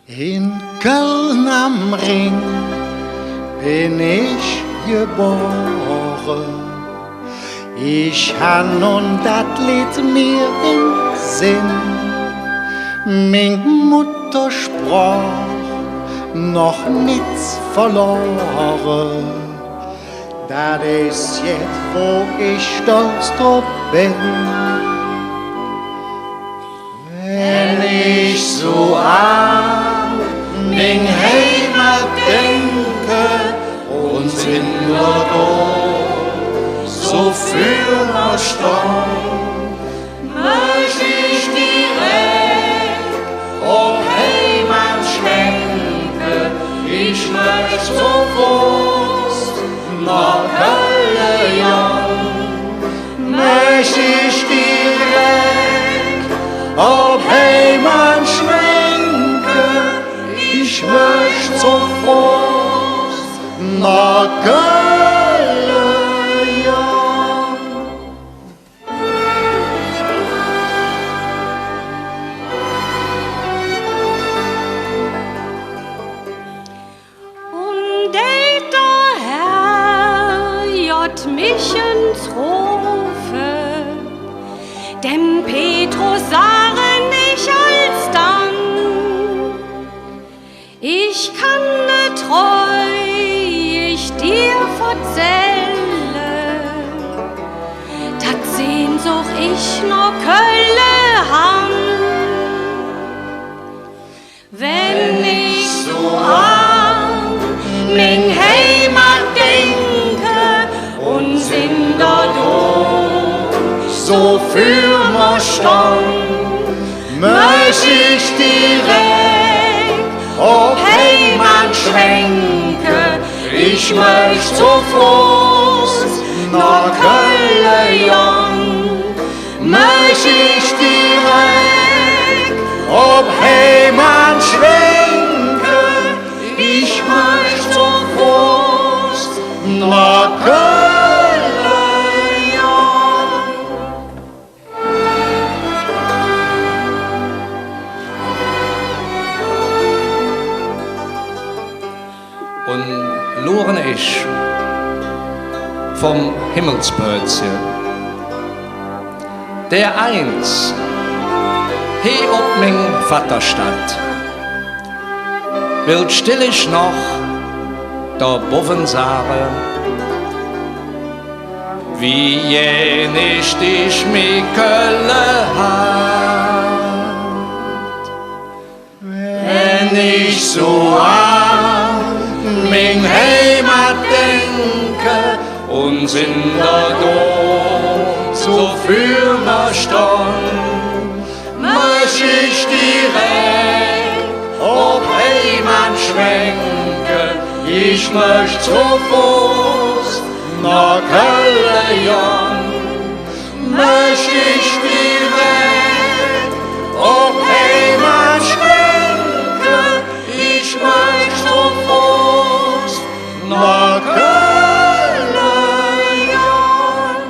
In Köln am Ring bin ich geboren. Ich han nun dat Lied mir im Sinn. Min Mutter sprach noch nichts verloren. Dat is jetzt, wo ich stolz drauf bin. Wenn ich so an min Heimat denke und sind wir da so für noch stand, möcht ich direkt auf Heimat schwenke. Ich möcht so Fuß nach Hölle Jung, möcht ich direkt auf Heimat schwenke. Ich möcht so Fuß nach Hölle Jung. Und der Herr jott mich ins Rufe, dem Petrus sagen ich alsdann, ich kann ne treu ich dir verzähle, dat Sehnsucht ich noch Kölle han. Wenn ich so an min Heimat denke und sind dort so für mir stand, Möcht ich direkt auf Heimat schwenke. Ich möcht zu Fuß nach Hölle Jung. Möcht ich direkt auf Heimat schwenke. Ich möcht zu Fuß nach Hölle Jung. Und loren ich vom Himmelspölzchen, der eins he ob min Vaterstadt, will still ich noch da boven sare, wie je nicht ich mi Kölle hat. Wenn ich so an min Heimat denke Und sind da so für mir stand, möcht ich direkt auf Heimat schwenke. Ich möcht zu Fuß nach Hölle Jung. Möcht ich direkt auf Heimat schwenke. Ich möcht zu Fuß nach Hölle Jung.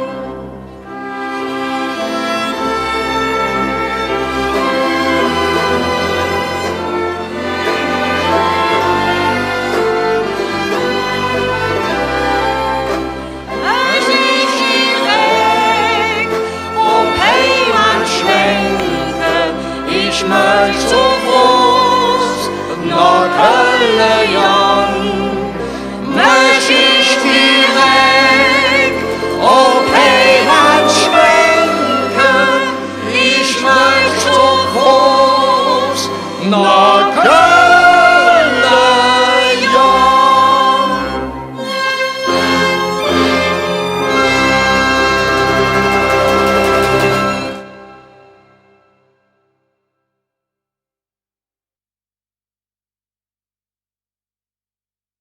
möcht ich direkt auf Heimat schwenke. Ich möcht zu Fuß nach Hölle Jung.